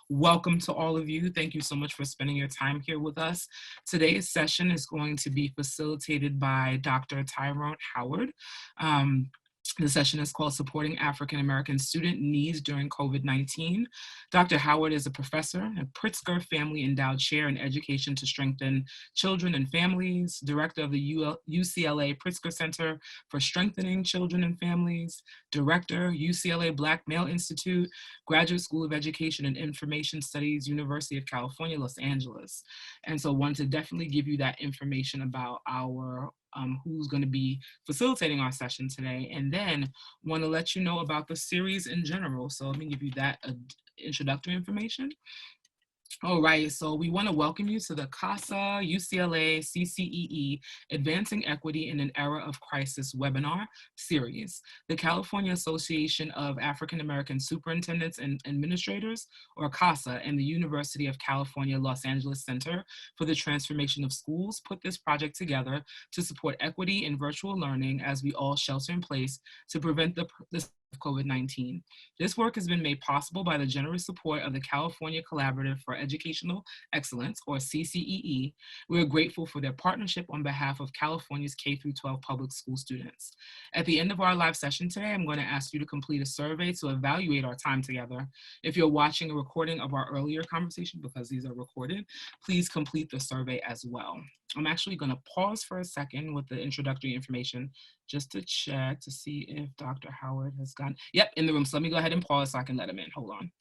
welcome to all of you. Thank you so much for spending your time here with us. Today's session is going to be facilitated by Dr. Tyrone Howard. The session is called Supporting African American Student Needs During COVID-19. Dr. Howard is a professor, a Pritzker Family Endowed Chair in Education to Strengthen Children and Families, Director of the UCLA Pritzker Center for Strengthening Children and Families, Director, UCLA Black Male Institute, Graduate School of Education and Information Studies, University of California, Los Angeles. And so wanted to definitely give you that information about our who's going to be facilitating our session today, and then want to let you know about the series in general. So let me give you that introductory information. All right, so we want to welcome you to the CAAASA UCLA CCEE Advancing Equity in an Era of Crisis webinar series. The California Association of African American Superintendents and Administrators, or CAAASA, and the University of California, Los Angeles Center for the Transformation of Schools put this project together to support equity in virtual learning as we all shelter in place to prevent the COVID-19. This work has been made possible by the generous support of the California Collaborative for Educational Excellence, or CCEE. We are grateful for their partnership on behalf of California's K-12 public school students. At the end of our live session today, I'm going to ask you to complete a survey to evaluate our time together. If you're watching a recording of our earlier conversation, because these are recorded, please complete the survey as well. I'm actually going to pause for a second with the introductory information just to check to see if Dr. Howard has gone. Yep, in the room. So let me go ahead and pause so I can let him in. Hold on.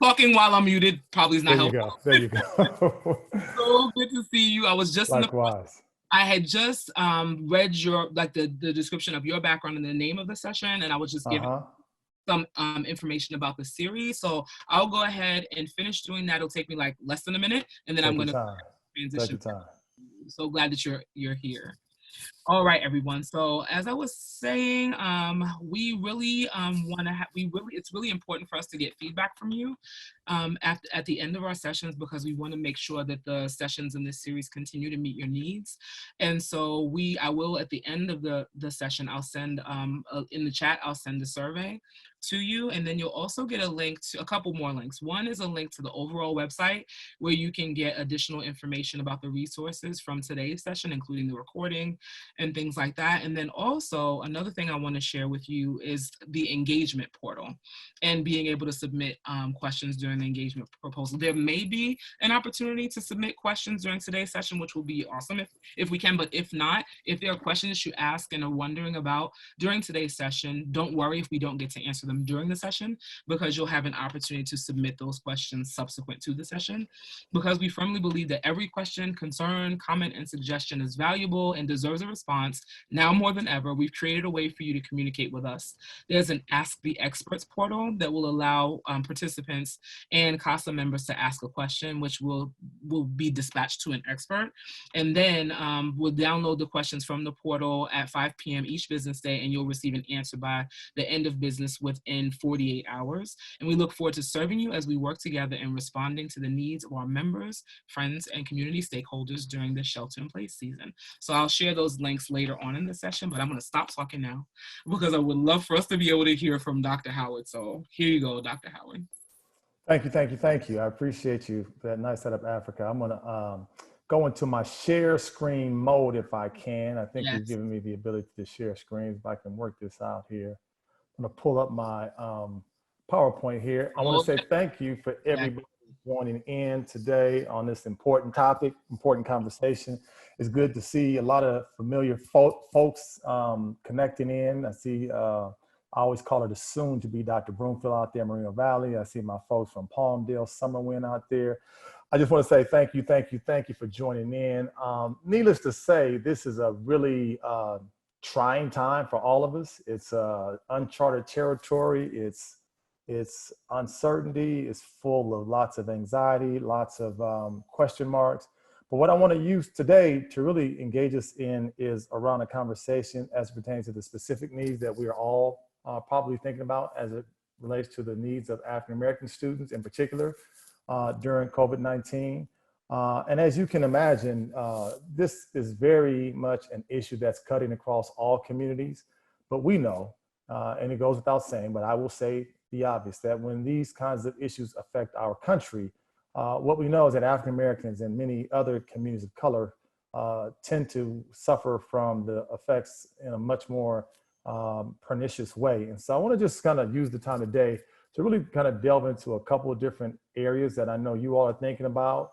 Talking while I'm muted probably is not helpful. There you go. So good to see you. I was just likewise. I had just read your the description of your background and the name of the session, and I was just giving some information about the series. So I'll go ahead and finish doing that. It'll take me like less than a minute, and then I'm going to transition. So glad that you're here. All right, everyone. So as I was saying, we really want to have, it's really important for us to get feedback from you at the end of our sessions, because we want to make sure that the sessions in this series continue to meet your needs. And so I will, at the end of the session, I'll send, in the chat, I'll send a survey to you, and then you'll also get a link to a couple more links. One is a link to the overall website where you can get additional information about the resources from today's session, including the recording and things like that. And then also another thing I want to share with you is the engagement portal and being able to submit questions during the engagement proposal. There may be an opportunity to submit questions during today's session, which will be awesome if we can, but if not, if there are questions you ask and are wondering about during today's session, don't worry if we don't get to answer them during the session, because you'll have an opportunity to submit those questions subsequent to the session, because we firmly believe that every question, concern, comment, and suggestion is valuable and deserves a response. Now more than ever, we've created a way for you to communicate with us. There's an Ask the Experts portal that will allow participants and CAAASA members to ask a question, which will be dispatched to an expert. And then we'll download the questions from the portal at 5 p.m. each business day, and you'll receive an answer by the end of business within 48 hours. And we look forward to serving you as we work together in responding to the needs of our members, friends, and community stakeholders during the shelter-in-place season. So I'll share those links later on in the session, but I'm going to stop talking now because I would love for us to be able to hear from Dr. Howard. So here you go, Dr. Howard. Thank you. I appreciate you for that nice setup, Africa. I'm going to go into my share screen mode if I can. I think you've given me the ability to share screens. If I can work this out here. I'm going to pull up my PowerPoint here. I want to say thank you for everybody joining in today on this important topic, important conversation. It's good to see a lot of familiar folks connecting in. I see, I always call her the soon to be Dr. Broomfield out there in Moreno Valley. I see my folks from Palmdale, Summerwind out there. I just want to say thank you for joining in. Needless to say, this is a really trying time for all of us. It's uncharted territory. It's uncertainty. It's full of lots of anxiety, lots of question marks. But what I want to use today to really engage us in is around a conversation as it pertains to the specific needs that we are all probably thinking about as it relates to the needs of African-American students in particular during COVID-19. And as you can imagine, this is very much an issue that's cutting across all communities. But we know, and it goes without saying, but I will say the obvious, that when these kinds of issues affect our country, what we know is that African Americans and many other communities of color tend to suffer from the effects in a much more pernicious way. And so I want to just kind of use the time today to really kind of delve into a couple of different areas that I know you all are thinking about,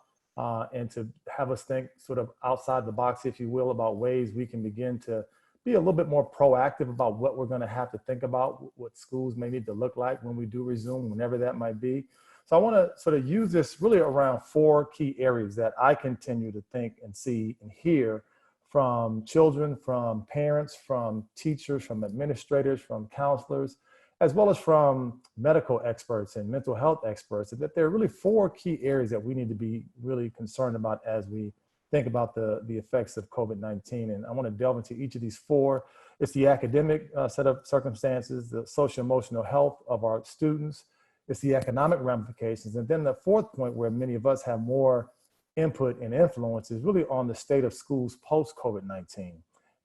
and to have us think sort of outside the box, if you will, about ways we can begin to be a little bit more proactive about what we're going to have to think about, what schools may need to look like when we do resume, whenever that might be. So I want to sort of use this really around 4 key areas that I continue to think and see and hear from children, from parents, from teachers, from administrators, from counselors, as well as from medical experts and mental health experts, that there are really 4 key areas that we need to be really concerned about as we think about the effects of COVID-19. And I want to delve into each of these 4. It's the academic set of circumstances, the social emotional health of our students, it's the economic ramifications. And then the 4th point, where many of us have more input and influence, is really on the state of schools post-COVID-19.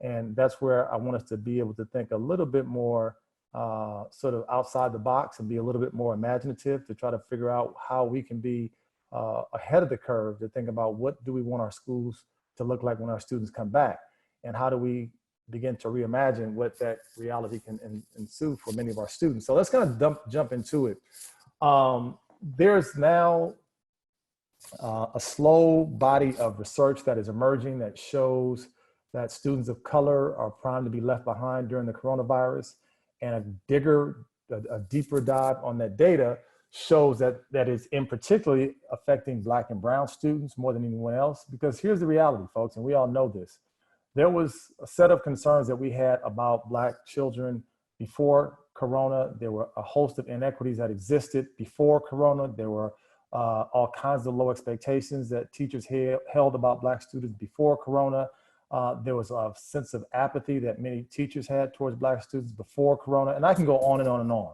And that's where I want us to be able to think a little bit more sort of outside the box and be a little bit more imaginative to try to figure out how we can be ahead of the curve to think about what do we want our schools to look like when our students come back, and how do we begin to reimagine what that reality can ensue for many of our students. So let's kind of jump into it. There's now a slow body of research that is emerging that shows that students of color are primed to be left behind during the coronavirus, and a deeper dive on that data shows that is in particularly affecting Black and brown students more than anyone else. Because here's the reality, folks, and we all know this. There was a set of concerns that we had about Black children before Corona. There were a host of inequities that existed before Corona. There were all kinds of low expectations that teachers held about Black students before Corona. There was a sense of apathy that many teachers had towards Black students before Corona. And I can go on and on and on.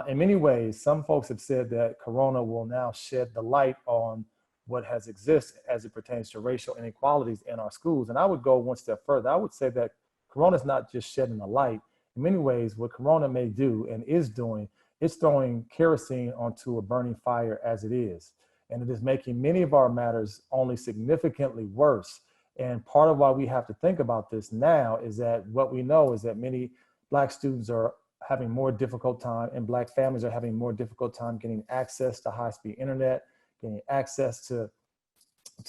In many ways, some folks have said that Corona will now shed the light on what has existed as it pertains to racial inequalities in our schools. And I would go one step further. I would say that Corona is not just shedding a light. In many ways, what Corona may do and is doing, it's throwing kerosene onto a burning fire as it is. And it is making many of our matters only significantly worse. And part of why we have to think about this now is that what we know is that many Black students are having more difficult time, and Black families are having more difficult time getting access to high-speed internet, getting access to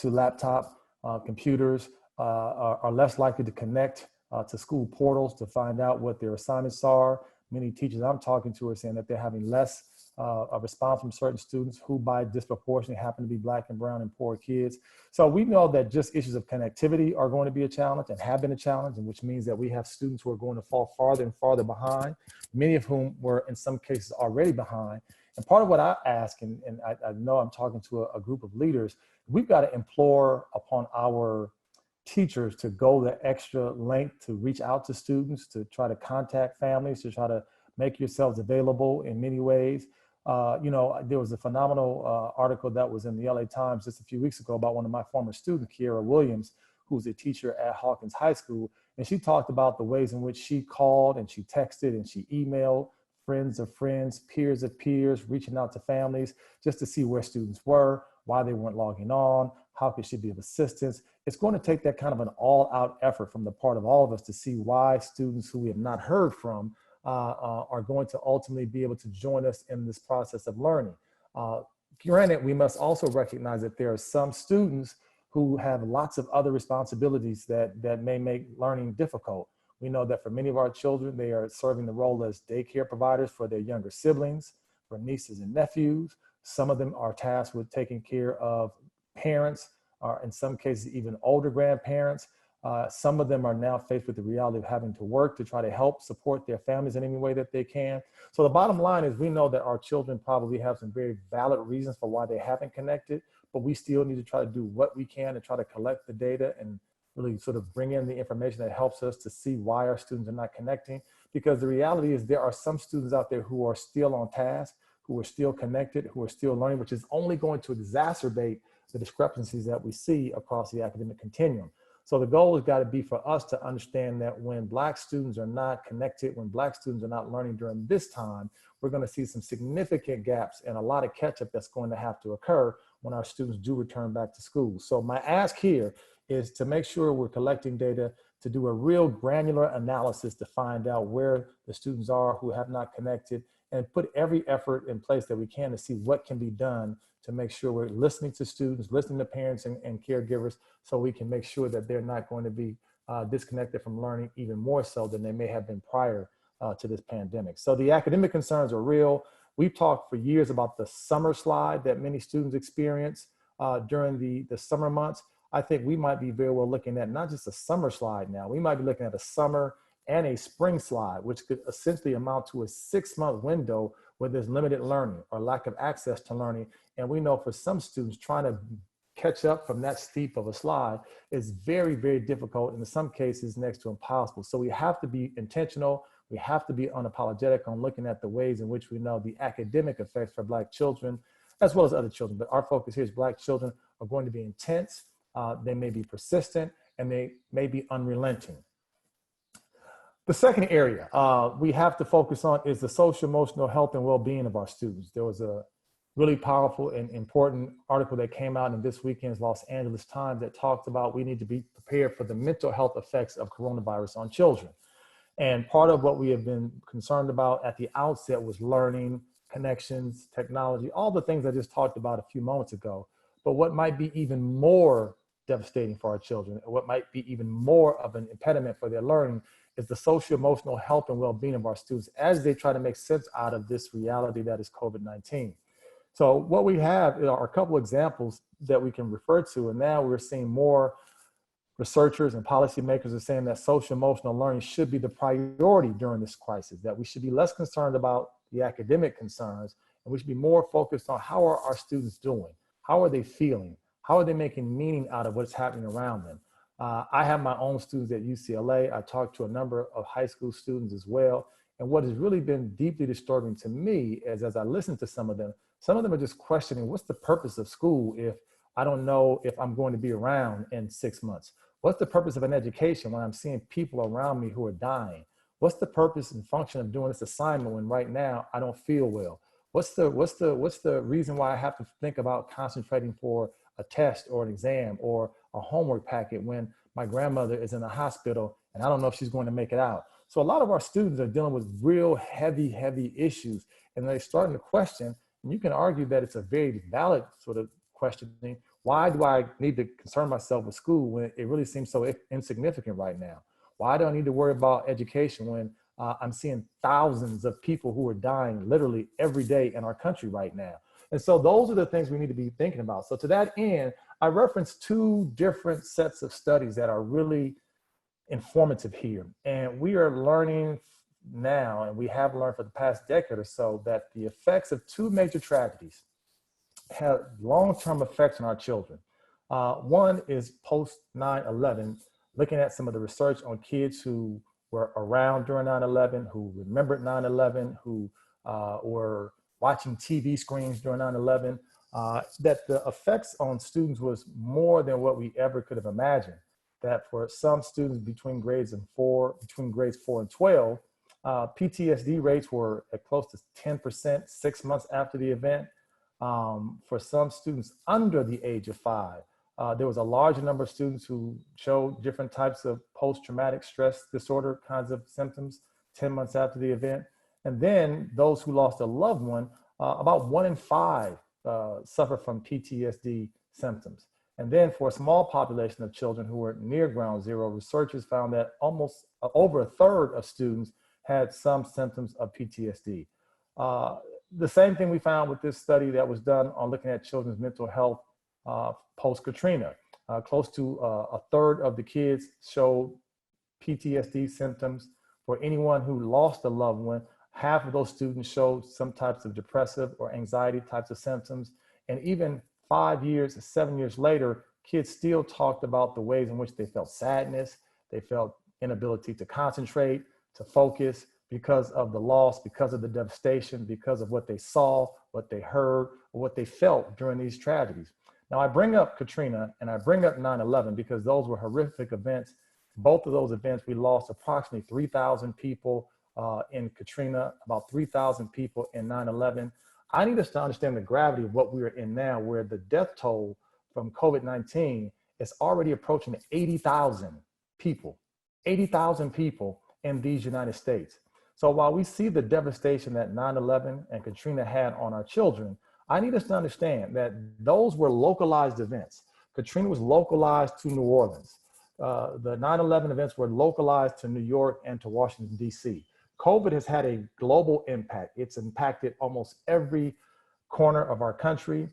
laptop computers, are less likely to connect to school portals to find out what their assignments are. Many teachers I'm talking to are saying that they're having less a response from certain students who by disproportionately happen to be Black and brown and poor kids. So we know that just issues of connectivity are going to be a challenge and have been a challenge, and which means that we have students who are going to fall farther and farther behind, many of whom were in some cases already behind. And part of what I ask, and I know I'm talking to a group of leaders, we've got to implore upon our teachers to go the extra length to reach out to students, to try to contact families, to try to make yourselves available in many ways. There was a phenomenal article that was in the LA Times just a few weeks ago about one of my former students, Kiera Williams, who's a teacher at Hawkins High School. And she talked about the ways in which she called and she texted and she emailed friends of friends, peers of peers, reaching out to families just to see where students were, why they weren't logging on, how could she be of assistance. It's going to take that kind of an all-out effort from the part of all of us to see why students who we have not heard from are going to ultimately be able to join us in this process of learning. Granted, we must also recognize that there are some students who have lots of other responsibilities that may make learning difficult. We know that for many of our children, they are serving the role as daycare providers for their younger siblings, for nieces and nephews. Some of them are tasked with taking care of parents, or in some cases, even older grandparents. Some of them are now faced with the reality of having to work to try to help support their families in any way that they can. So the bottom line is we know that our children probably have some very valid reasons for why they haven't connected, but we still need to try to do what we can to try to collect the data and really sort of bring in the information that helps us to see why our students are not connecting. because the reality is there are some students out there who are still on task, who are still connected, who are still learning, which is only going to exacerbate the discrepancies that we see across the academic continuum. So the goal has got to be for us to understand that when Black students are not connected, when Black students are not learning during this time, we're going to see some significant gaps and a lot of catch up that's going to have to occur when our students do return back to school. So my ask here is to make sure we're collecting data to do a real granular analysis to find out where the students are who have not connected, and put every effort in place that we can to see what can be done to make sure we're listening to students, listening to parents and caregivers, so we can make sure that they're not going to be disconnected from learning even more so than they may have been prior to this pandemic. So the academic concerns are real. We've talked for years about the summer slide that many students experience during the summer months. I think we might be very well looking at not just a summer slide now, we might be looking at a summer and a spring slide, which could essentially amount to a 6-month window where there's limited learning or lack of access to learning. And we know for some students, trying to catch up from that steep of a slide is very, very difficult, and in some cases next to impossible. So we have to be intentional. We have to be unapologetic on looking at the ways in which we know the academic effects for Black children, as well as other children. But our focus here is Black children are going to be intense, they may be persistent, and they may be unrelenting. The second area we have to focus on is the social-emotional health and well-being of our students. There was a really powerful and important article that came out in this weekend's Los Angeles Times that talked about we need to be prepared for the mental health effects of coronavirus on children. And part of what we have been concerned about at the outset was learning, connections, technology, all the things I just talked about a few moments ago. But what might be even more devastating for our children, or what might be even more of an impediment for their learning, is the social-emotional health and well-being of our students as they try to make sense out of this reality that is COVID-19. So what we have are a couple examples that we can refer to, and now we're seeing more researchers and policymakers are saying that social-emotional learning should be the priority during this crisis, that we should be less concerned about the academic concerns, and we should be more focused on how are our students doing, how are they feeling, how are they making meaning out of what's happening around them. I have my own students at UCLA. I talked to a number of high school students as well. And what has really been deeply disturbing to me is as I listen to some of them are just questioning, what's the purpose of school if I don't know if I'm going to be around in 6 months? What's the purpose of an education when I'm seeing people around me who are dying? What's the purpose and function of doing this assignment when right now I don't feel well? What's the reason why I have to think about concentrating for a test or an exam or a homework packet when my grandmother is in the hospital and I don't know if she's going to make it out? So a lot of our students are dealing with real heavy issues, and they're starting to question, and you can argue that it's a very valid sort of questioning. Why do I need to concern myself with school when it really seems so insignificant right now? Why do I need to worry about education when I'm seeing thousands of people who are dying literally every day in our country right now? And so those are the things we need to be thinking about. So to that end, I referenced 2 different sets of studies that are really informative here. And we are learning now, and we have learned for the past decade or so, that the effects of 2 major tragedies have long-term effects on our children. One is post 9/11, looking at some of the research on kids who were around during 9/11, who remembered 9/11, who were watching TV screens during 9/11, that the effects on students was more than what we ever could have imagined. That for some students between grades 4 and 12, PTSD rates were at close to 10% 6 months after the event. For some students under the age of 5, there was a large number of students who showed different types of post-traumatic stress disorder kinds of symptoms 10 months after the event. And then those who lost a loved one, about 1 in 5 suffer from PTSD symptoms. And then for a small population of children who were near ground zero, researchers found that almost over 1/3 of students had some symptoms of PTSD. The same thing we found with this study that was done on looking at children's mental health post-Katrina. Close to 1/3 of the kids showed PTSD symptoms. For anyone who lost a loved one, half of those students showed some types of depressive or anxiety types of symptoms. And even 5 years, 7 years later, kids still talked about the ways in which they felt sadness, they felt inability to concentrate, to focus, because of the loss, because of the devastation, because of what they saw, what they heard, or what they felt during these tragedies. Now, I bring up Katrina and I bring up 9/11 because those were horrific events. Both of those events, we lost approximately 3,000 people in Katrina, about 3,000 people in 9/11. I need us to understand the gravity of what we're in now, where the death toll from COVID-19 is already approaching 80,000 people, 80,000 people in these United States. So while we see the devastation that 9/11 and Katrina had on our children, I need us to understand that those were localized events. Katrina was localized to New Orleans. The 9/11 events were localized to New York and to Washington, D.C. COVID has had a global impact. It's impacted almost every corner of our country.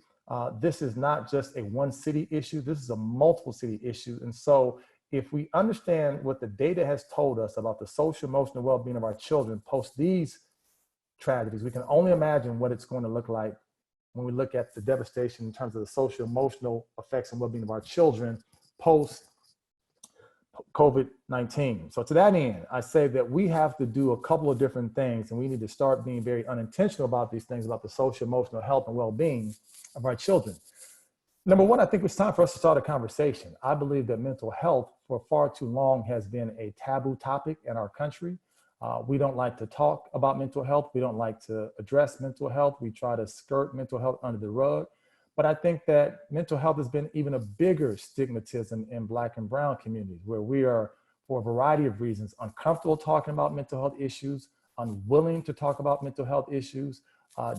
This is not just a one city issue. This is a multiple city issue. And so if we understand what the data has told us about the social emotional well-being of our children post these tragedies, we can only imagine what it's going to look like when we look at the devastation in terms of the social emotional effects and well-being of our children post COVID-19. So to that end, I say that we have to do a couple of different things, and we need to start being very unintentional about these things, about the social emotional health and well-being of our children. Number one, I think it's time for us to start a conversation. I believe that mental health for far too long has been a taboo topic in our country. We don't like to talk about mental health. We don't like to address mental health. We try to skirt mental health under the rug. But I think that mental health has been even a bigger stigmatism in Black and brown communities, where we are, for a variety of reasons, uncomfortable talking about mental health issues, unwilling to talk about mental health issues,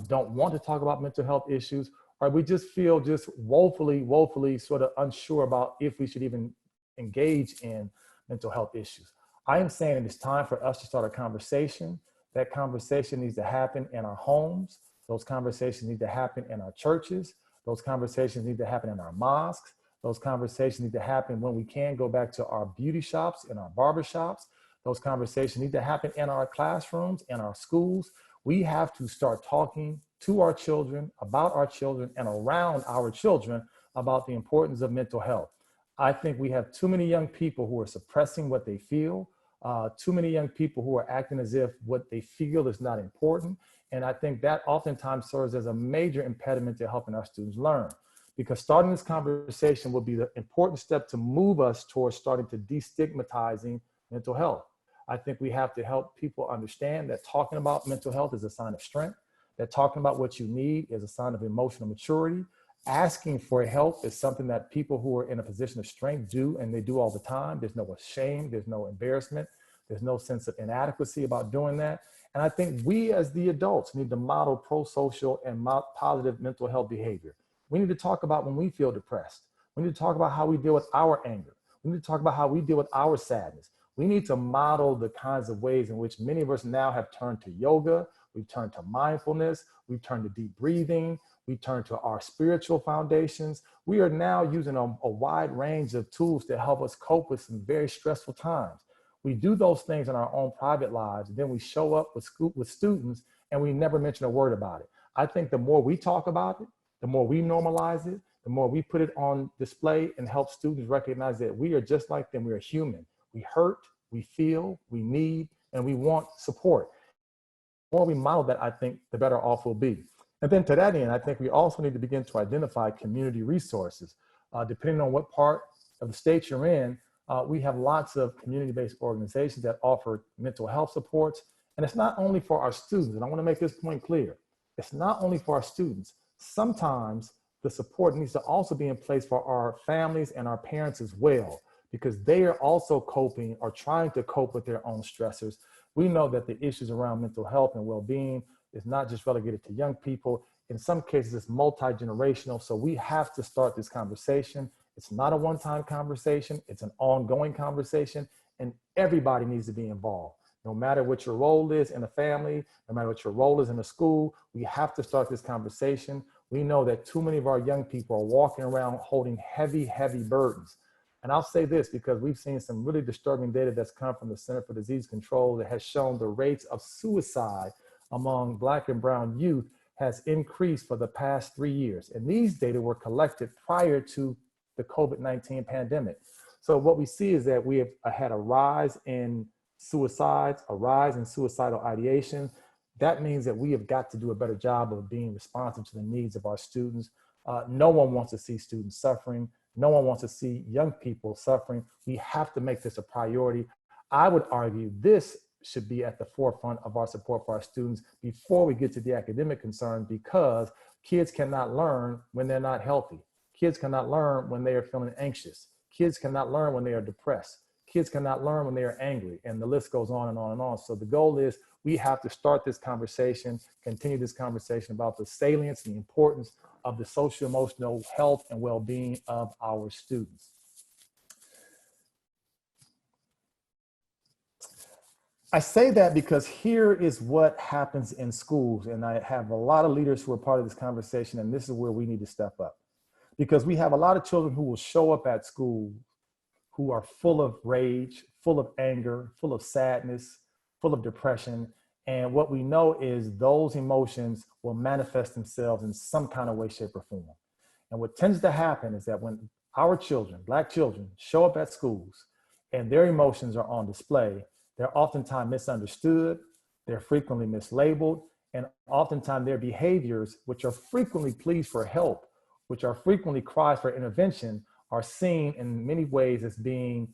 don't want to talk about mental health issues, or we just feel just woefully sort of unsure about if we should even engage in mental health issues. I am saying it's time for us to start a conversation. That conversation needs to happen in our homes. Those conversations need to happen in our churches. Those conversations need to happen in our mosques. Those conversations need to happen when we can go back to our beauty shops and our barber shops. Those conversations need to happen in our classrooms, in our schools. We have to start talking to our children, about our children, and around our children about the importance of mental health. I think we have too many young people who are suppressing what they feel, too many young people who are acting as if what they feel is not important. And I think that oftentimes serves as a major impediment to helping our students learn, because starting this conversation will be the important step to move us towards starting to destigmatizing mental health. I think we have to help people understand that talking about mental health is a sign of strength, that talking about what you need is a sign of emotional maturity. Asking for help is something that people who are in a position of strength do, and they do all the time. There's no shame, there's no embarrassment, there's no sense of inadequacy about doing that. And I think we as the adults need to model pro-social and positive mental health behavior. We need to talk about when we feel depressed. We need to talk about how we deal with our anger. We need to talk about how we deal with our sadness. We need to model the kinds of ways in which many of us now have turned to yoga, we've turned to mindfulness, we've turned to deep breathing, we turn to our spiritual foundations. We are now using a wide range of tools to help us cope with some very stressful times. We do those things in our own private lives, and then we show up with students and we never mention a word about it. I think the more we talk about it, the more we normalize it, the more we put it on display and help students recognize that we are just like them, we are human. We hurt, we feel, we need, and we want support. The more we model that, I think the better off we'll be. And then to that end, I think we also need to begin to identify community resources. Depending on what part of the state you're in, we have lots of community-based organizations that offer mental health supports. And it's not only for our students, and I want to make this point clear. It's not only for our students. Sometimes the support needs to also be in place for our families and our parents as well, because they are also coping or trying to cope with their own stressors. We know that the issues around mental health and well-being is not just relegated to young people. In some cases, it's multi-generational. So we have to start this conversation. It's not a one-time conversation. It's an ongoing conversation, and everybody needs to be involved. No matter what your role is in a family, no matter what your role is in a school, we have to start this conversation. We know that too many of our young people are walking around holding heavy, heavy burdens. And I'll say this because we've seen some really disturbing data that's come from the Center for Disease Control that has shown the rates of suicide among Black and brown youth has increased for the past 3 years. And these data were collected prior to the COVID-19 pandemic. So what we see is that we have had a rise in suicides, a rise in suicidal ideation. That means that we have got to do a better job of being responsive to the needs of our students. No one wants to see students suffering. No one wants to see young people suffering. We have to make this a priority. I would argue this should be at the forefront of our support for our students before we get to the academic concerns, because kids cannot learn when they're not healthy. Kids cannot learn when they are feeling anxious. Kids cannot learn when they are depressed. Kids cannot learn when they are angry, and the list goes on and on and on. So the goal is we have to start this conversation, continue this conversation about the salience and the importance of the social-emotional health and well-being of our students. I say that because here is what happens in schools, and I have a lot of leaders who are part of this conversation, and this is where we need to step up. Because we have a lot of children who will show up at school who are full of rage, full of anger, full of sadness, full of depression. And what we know is those emotions will manifest themselves in some kind of way, shape, or form. And what tends to happen is that when our children, Black children, show up at schools and their emotions are on display, they're oftentimes misunderstood, they're frequently mislabeled, and oftentimes their behaviors, which are frequently pleas for help, which are frequently cries for intervention, are seen in many ways as being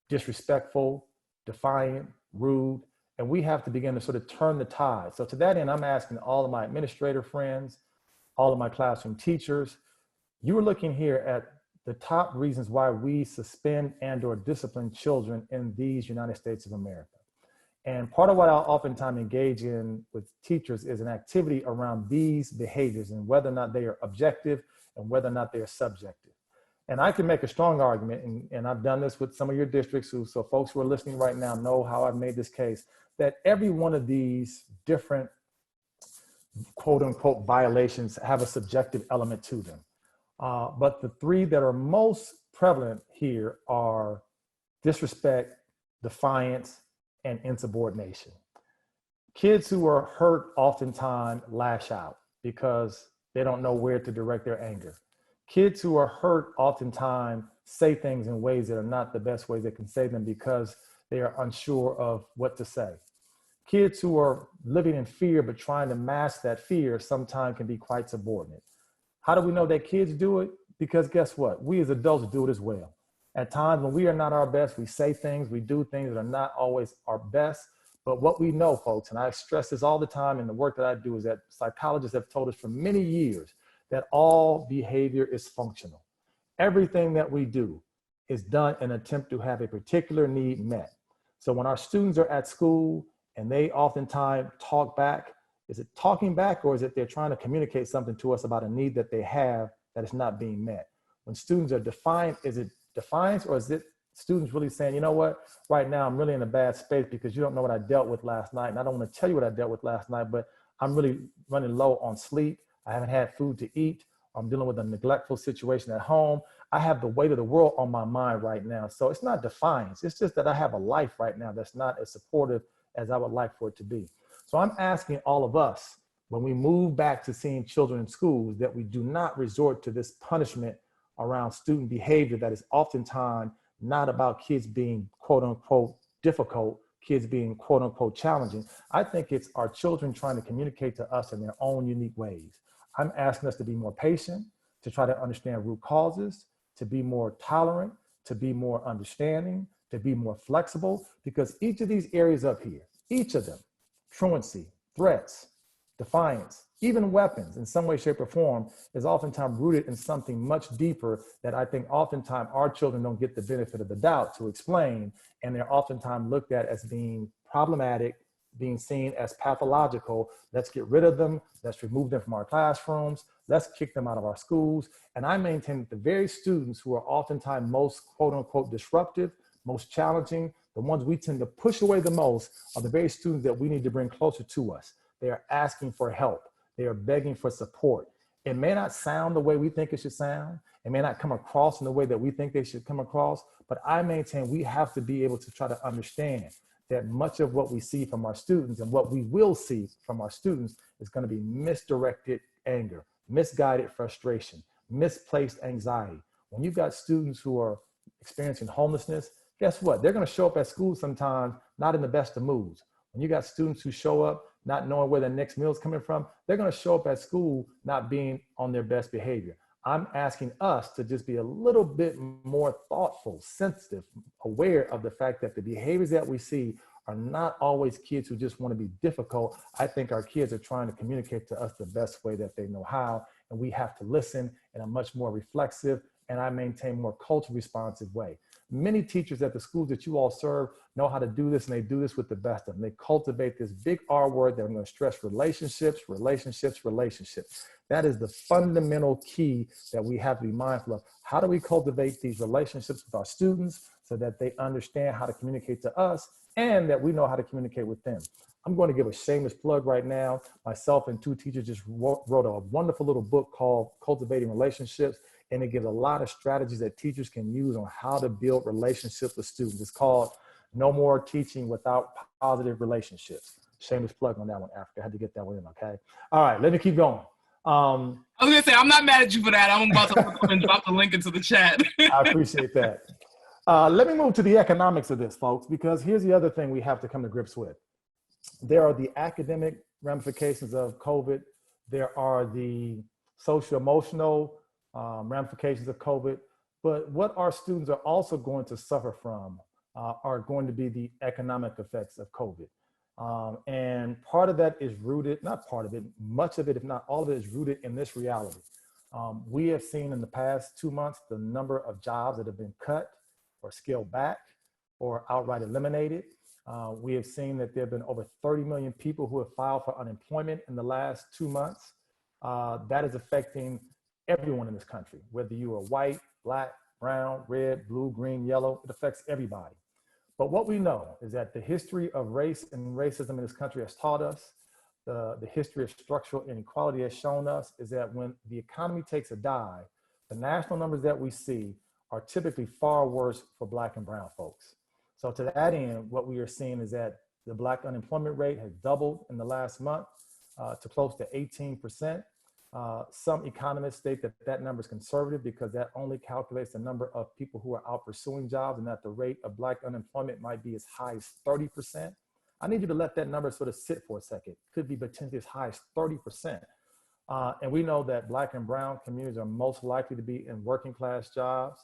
disrespectful, defiant, rude, and we have to begin to sort of turn the tide. So to that end, I'm asking all of my administrator friends, all of my classroom teachers, you are looking here at the top reasons why we suspend and/or discipline children in these United States of America. And part of what I'll oftentimes engage in with teachers is an activity around these behaviors and whether or not they are objective and whether or not they are subjective. And I can make a strong argument, and I've done this with some of your districts, so folks who are listening right now know how I've made this case, that every one of these different quote unquote violations have a subjective element to them. But the three that are most prevalent here are disrespect, defiance, and insubordination. Kids who are hurt oftentimes lash out because they don't know where to direct their anger. Kids who are hurt oftentimes say things in ways that are not the best ways they can say them because they are unsure of what to say. Kids who are living in fear but trying to mask that fear sometimes can be quite subordinate. How do we know that kids do it? Because guess what? We as adults do it as well. At times when we are not our best, we say things, we do things that are not always our best. But what we know, folks, and I stress this all the time in the work that I do, is that psychologists have told us for many years that all behavior is functional. Everything that we do is done in an attempt to have a particular need met. So when our students are at school and they oftentimes talk back, is it talking back or is it they're trying to communicate something to us about a need that they have that is not being met? When students are defiant, is it defiance or is it students really saying, you know what, right now I'm really in a bad space because you don't know what I dealt with last night, and I don't want to tell you what I dealt with last night, but I'm really running low on sleep. I haven't had food to eat. I'm dealing with a neglectful situation at home. I have the weight of the world on my mind right now. So it's not defiance. It's just that I have a life right now that's not as supportive as I would like for it to be. So I'm asking all of us, when we move back to seeing children in schools, that we do not resort to this punishment around student behavior that is oftentimes not about kids being quote unquote difficult, kids being quote unquote challenging. I think it's our children trying to communicate to us in their own unique ways. I'm asking us to be more patient, to try to understand root causes, to be more tolerant, to be more understanding, to be more flexible, because each of these areas up here, each of them, truancy, threats, defiance, even weapons in some way, shape, or form, is oftentimes rooted in something much deeper that I think oftentimes our children don't get the benefit of the doubt to explain, and they're oftentimes looked at as being problematic, being seen as pathological. Let's get rid of them. Let's remove them from our classrooms. Let's kick them out of our schools. And I maintain that the very students who are oftentimes most quote unquote disruptive, most challenging, the ones we tend to push away the most are the very students that we need to bring closer to us. They are asking for help. They are begging for support. It may not sound the way we think it should sound. It may not come across in the way that we think they should come across, but I maintain we have to be able to try to understand that much of what we see from our students and what we will see from our students is going to be misdirected anger, misguided frustration, misplaced anxiety. When you've got students who are experiencing homelessness, guess what? They're going to show up at school sometimes not in the best of moods. When you got students who show up not knowing where their next meal is coming from, they're going to show up at school not being on their best behavior. I'm asking us to just be a little bit more thoughtful, sensitive, aware of the fact that the behaviors that we see are not always kids who just want to be difficult. I think our kids are trying to communicate to us the best way that they know how, and we have to listen in a much more reflexive and I maintain more culturally responsive way. Many teachers at the schools that you all serve know how to do this, and they do this with the best of them. They cultivate this big R word that I'm going to stress: relationships, relationships, relationships. That is the fundamental key that we have to be mindful of. How do we cultivate these relationships with our students so that they understand how to communicate to us and that we know how to communicate with them? I'm going to give a shameless plug right now. Myself and two teachers just wrote a wonderful little book called Cultivating Relationships, and it gives a lot of strategies that teachers can use on how to build relationships with students. It's called No More Teaching Without Positive Relationships. Shameless plug on that one, Africa. I had to get that one in, okay? All right, let me keep going. I was gonna say, I'm not mad at you for that. I'm about to drop the link into the chat. I appreciate that. Let me move to the economics of this, folks, because here's the other thing we have to come to grips with. There are the academic ramifications of COVID. There are the social-emotional ramifications of COVID. But what our students are also going to suffer from are going to be the economic effects of COVID. And part of that is rooted, not part of it, much of it, if not all of it, is rooted in this reality. We have seen in the past 2 months the number of jobs that have been cut or scaled back or outright eliminated. We have seen that there have been over 30 million people who have filed for unemployment in the last 2 months. That is affecting everyone in this country, whether you are white, black, brown, red, blue, green, yellow, it affects everybody. But what we know is that the history of race and racism in this country has taught us, the history of structural inequality has shown us, is that when the economy takes a dive, the national numbers that we see are typically far worse for Black and brown folks. So to that end, what we are seeing is that the Black unemployment rate has doubled in the last month to close to 18%. Some economists state that that number is conservative because that only calculates the number of people who are out pursuing jobs, and that the rate of Black unemployment might be as high as 30%. I need you to let that number sort of sit for a second. It could be potentially as high as 30%. And we know that Black and brown communities are most likely to be in working class jobs,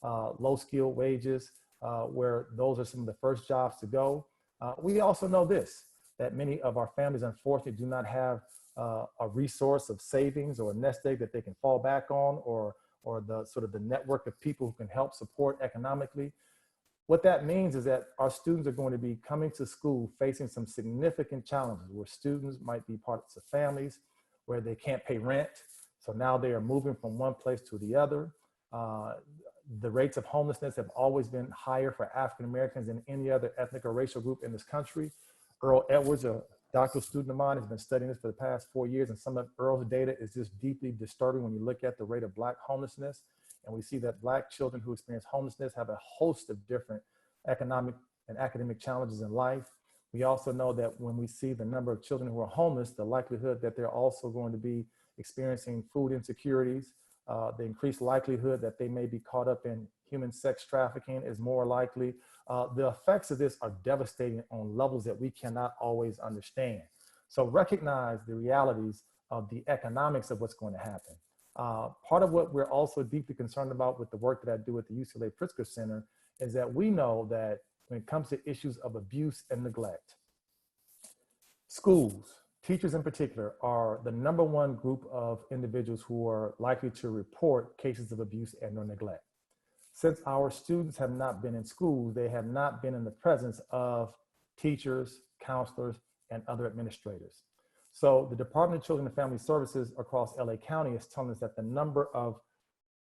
low skilled wages, where those are some of the first jobs to go. We also know this, that many of our families unfortunately do not have a resource of savings or a nest egg that they can fall back on, or the sort of the network of people who can help support economically. What that means is that our students are going to be coming to school facing some significant challenges, where students might be parts of families where they can't pay rent. So now they are moving from one place to the other. The rates of homelessness have always been higher for African Americans than any other ethnic or racial group in this country. Earl Edwards, a doctoral student of mine, has been studying this for the past 4 years, and some of Earl's data is just deeply disturbing when you look at the rate of Black homelessness. And we see that Black children who experience homelessness have a host of different economic and academic challenges in life. We also know that when we see the number of children who are homeless, the likelihood that they're also going to be experiencing food insecurities, the increased likelihood that they may be caught up in human sex trafficking is more likely. The effects of this are devastating on levels that we cannot always understand. So recognize the realities of the economics of what's going to happen. Part of what we're also deeply concerned about with the work that I do at the UCLA Pritzker Center is that we know that when it comes to issues of abuse and neglect, schools, teachers in particular, are the #1 group of individuals who are likely to report cases of abuse and or neglect. Since our students have not been in schools, they have not been in the presence of teachers, counselors, and other administrators. So the Department of Children and Family Services across LA County is telling us that the number of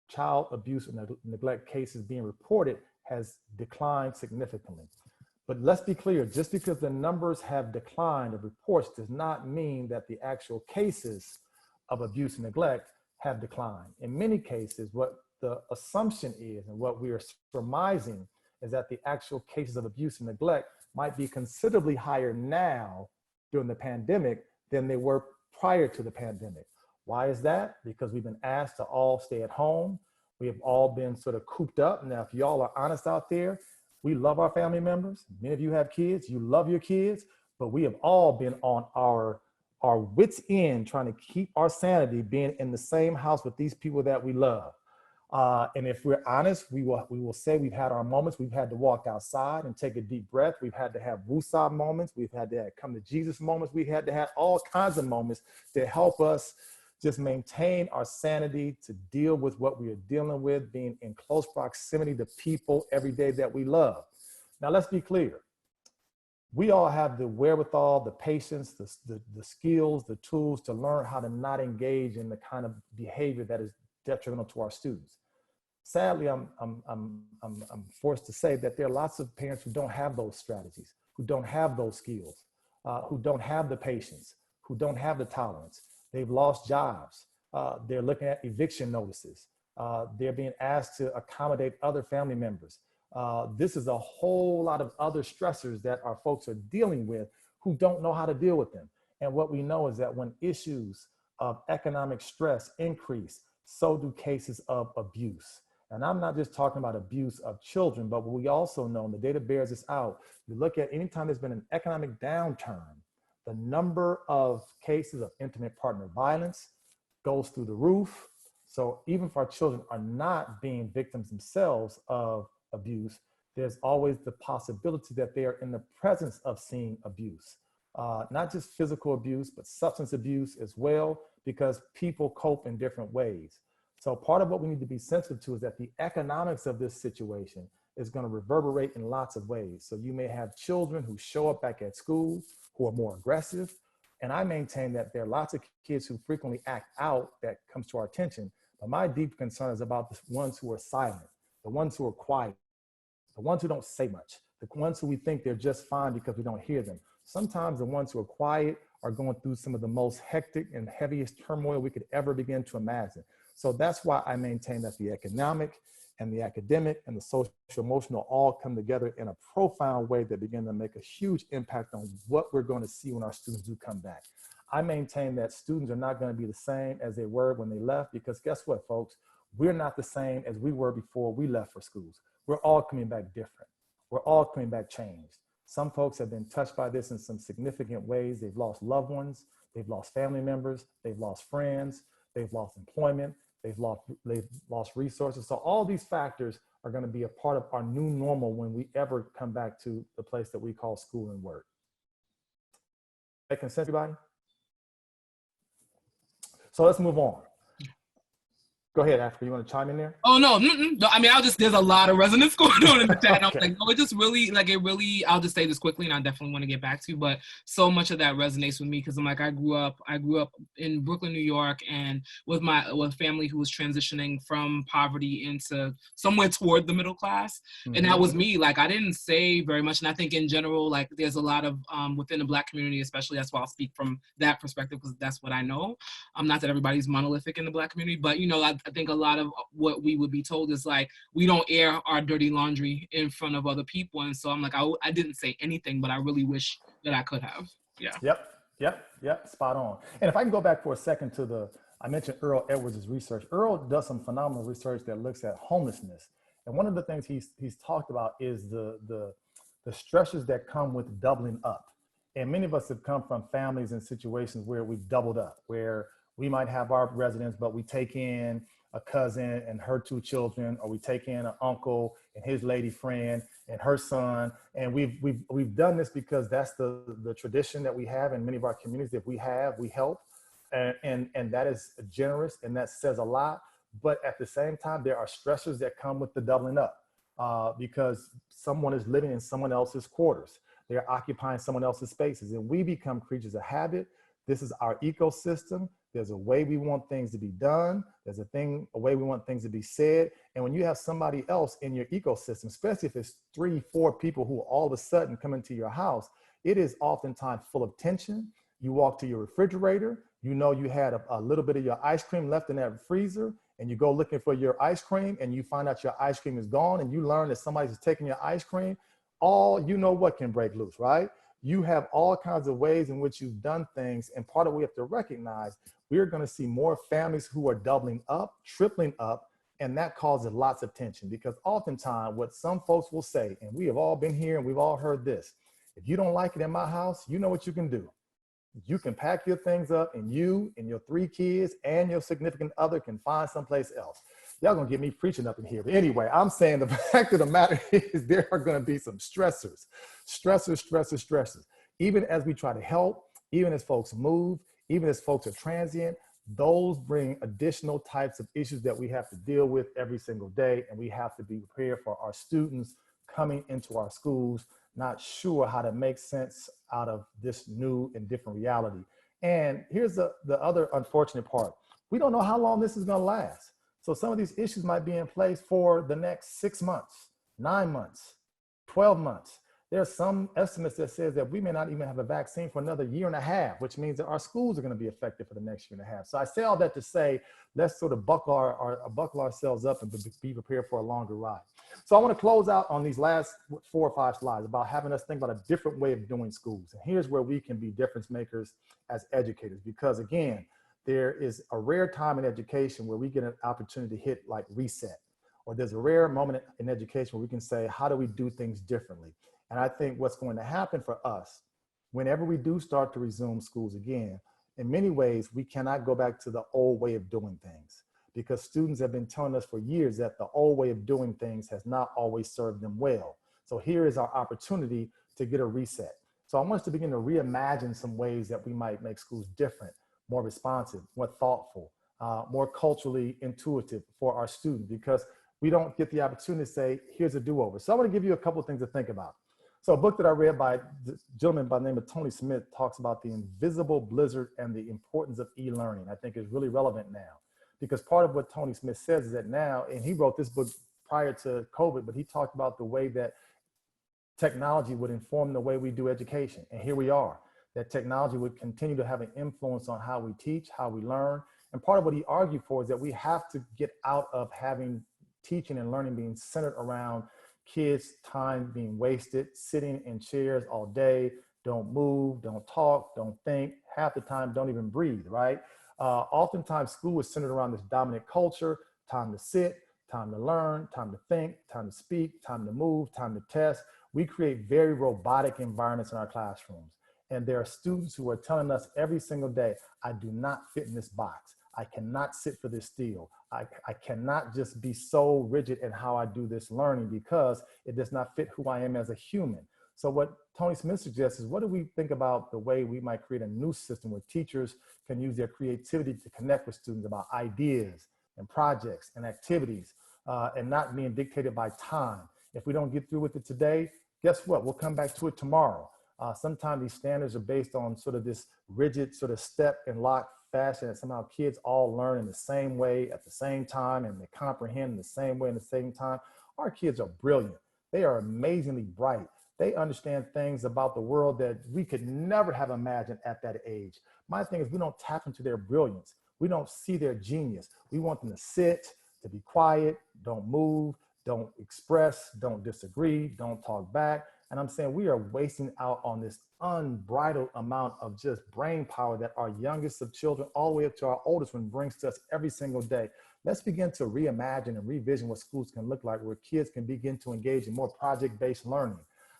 child abuse and neglect cases being reported has declined significantly. But let's be clear, just because the numbers have declined of reports does not mean that the actual cases of abuse and neglect have declined. In many cases, what the assumption is, and what we are surmising, is that the actual cases of abuse and neglect might be considerably higher now during the pandemic than they were prior to the pandemic. Why is that? Because we've been asked to all stay at home. We have all been sort of cooped up. Now, if y'all are honest out there, We love our family members. Many of you have kids, you love your kids, but we have all been on our wits end trying to keep our sanity being in the same house with these people that we love. And if we're honest, we will say we've had our moments. We've had to walk outside and take a deep breath. We've had to have woosah moments. We've had to have come to Jesus moments. We've had to have all kinds of moments to help us just maintain our sanity, to deal with what we are dealing with, being in close proximity to people every day that we love. Now, let's be clear. We all have the wherewithal, the patience, the skills, the tools to learn how to not engage in the kind of behavior that is detrimental to our students. Sadly, I'm forced to say that there are lots of parents who don't have those strategies, who don't have those skills, who don't have the patience, who don't have the tolerance. They've lost jobs. They're looking at eviction notices. They're being asked to accommodate other family members. This is a whole lot of other stressors that our folks are dealing with who don't know how to deal with them. And what we know is that when issues of economic stress increase, so do cases of abuse. And I'm not just talking about abuse of children, but we also know, and the data bears this out, you look at anytime there's been an economic downturn, the number of cases of intimate partner violence goes through the roof. So even if our children are not being victims themselves of abuse, there's always the possibility that they are in the presence of seeing abuse. Not just physical abuse, but substance abuse as well, because people cope in different ways. So part of what we need to be sensitive to is that the economics of this situation is going to reverberate in lots of ways. So you may have children who show up back at school who are more aggressive. And I maintain that there are lots of kids who frequently act out that comes to our attention. But my deep concern is about the ones who are silent, the ones who are quiet, the ones who don't say much, the ones who we think they're just fine because we don't hear them. Sometimes the ones who are quiet are going through some of the most hectic and heaviest turmoil we could ever begin to imagine. So that's why I maintain that the economic and the academic and the social emotional all come together in a profound way that begin to make a huge impact on what we're going to see when our students do come back. I maintain that students are not going to be the same as they were when they left, because guess what, folks? We're not the same as we were before we left for schools. We're all coming back different. We're all coming back changed. Some folks have been touched by this in some significant ways. They've lost loved ones, they've lost family members, they've lost friends, they've lost employment, they've lost resources. So all these factors are going to be a part of our new normal when we ever come back to the place that we call school and work. Making sense, everybody? So let's move on. Go ahead, Africa. You want to chime in there? Oh, no. No, I mean, there's a lot of resonance going on in the chat. Okay. I'm like, no, it just really, I'll just say this quickly, and I definitely want to get back to you, but so much of that resonates with me, because I'm like, I grew up in Brooklyn, New York, and with family who was transitioning from poverty into somewhere toward the middle class. Mm-hmm. And that was me. Like, I didn't say very much. And I think in general, like, there's a lot of, within the Black community, especially, that's why I'll speak from that perspective, because that's what I know. Not that everybody's monolithic in the Black community, but, you know, I think a lot of what we would be told is like, we don't air our dirty laundry in front of other people. And so I'm like, I didn't say anything, but I really wish that I could have. Yeah. Yep. Spot on. And if I can go back for a second to I mentioned Earl Edwards' research. Earl does some phenomenal research that looks at homelessness. And one of the things he's talked about is the stressors that come with doubling up. And many of us have come from families and situations where we've doubled up, where we might have our residents, but we take in a cousin and her 2 children, or we take in an uncle and his lady friend and her son. And we've done this because that's the tradition that we have in many of our communities. If we help, and that is generous, and that says a lot. But at the same time, there are stressors that come with the doubling up, because someone is living in someone else's quarters. They're occupying someone else's spaces, and we become creatures of habit. This is our ecosystem. There's a way we want things to be done. There's a way we want things to be said. And when you have somebody else in your ecosystem, especially if it's 3, 4 people who all of a sudden come into your house, it is oftentimes full of tension. You walk to your refrigerator, you know you had a little bit of your ice cream left in that freezer, and you go looking for your ice cream, and you find out your ice cream is gone, and you learn that somebody's taking your ice cream. You know what can break loose, right? You have all kinds of ways in which you've done things. And part of what we have to recognize, we're going to see more families who are doubling up, tripling up, And that causes lots of tension because oftentimes what some folks will say, and we have all been here and we've all heard this, if you don't like it in my house, you know what you can do. You can pack your things up and you and your 3 kids and your significant other can find someplace else. Y'all gonna get me preaching up in here. But anyway, I'm saying the fact of the matter is there are gonna be some stressors. Even as we try to help, even as folks move, even as folks are transient, those bring additional types of issues that we have to deal with every single day. And we have to be prepared for our students coming into our schools, not sure how to make sense out of this new and different reality. And here's the other unfortunate part. We don't know how long this is gonna last. So some of these issues might be in place for the next 6 months, 9 months, 12 months. There's some estimates that says that we may not even have a vaccine for another 1.5 years, which means that our schools are gonna be affected for the next 1.5 years. So I say all that to say, let's sort of buckle ourselves up and be prepared for a longer ride. So I wanna close out on these last 4 or 5 slides about having us think about a different way of doing schools. And here's where we can be difference makers as educators, because again, there is a rare time in education where we get an opportunity to hit like reset, or there's a rare moment in education where we can say, how do we do things differently? And I think what's going to happen for us, whenever we do start to resume schools again, in many ways, we cannot go back to the old way of doing things, because students have been telling us for years that the old way of doing things has not always served them well. So here is our opportunity to get a reset. So I want us to begin to reimagine some ways that we might make schools different, more responsive, more thoughtful, more culturally intuitive for our students, because we don't get the opportunity to say, here's a do-over. So I want to give you a couple of things to think about. So a book that I read by a gentleman by the name of Tony Smith talks about the invisible blizzard and the importance of e-learning. I think is really relevant now, because part of what Tony Smith says is that now, and he wrote this book prior to COVID, but he talked about the way that technology would inform the way we do education. And here we are, that technology would continue to have an influence on how we teach, how we learn. And part of what he argued for is that we have to get out of having teaching and learning being centered around kids' time being wasted, sitting in chairs all day, don't move, don't talk, don't think, half the time don't even breathe, right? Oftentimes school is centered around this dominant culture, time to sit, time to learn, time to think, time to speak, time to move, time to test. We create very robotic environments in our classrooms. And there are students who are telling us every single day, I do not fit in this box. I cannot sit for this still. I cannot just be so rigid in how I do this learning because it does not fit who I am as a human. So what Tony Smith suggests is, what do we think about the way we might create a new system where teachers can use their creativity to connect with students about ideas and projects and activities and not being dictated by time. If we don't get through with it today, guess what? We'll come back to it tomorrow. Sometimes these standards are based on sort of this rigid sort of step and lock fashion, and somehow kids all learn in the same way at the same time and they comprehend in the same way in the same time. Our kids are brilliant. They are amazingly bright. They understand things about the world that we could never have imagined at that age. My thing is, we don't tap into their brilliance. We don't see their genius. We want them to sit, to be quiet, don't move, don't express, don't disagree, don't talk back. And I'm saying we are wasting out on this unbridled amount of just brain power that our youngest of children, all the way up to our oldest one, brings to us every single day. Let's begin to reimagine and revision what schools can look like, where kids can begin to engage in more project-based learning.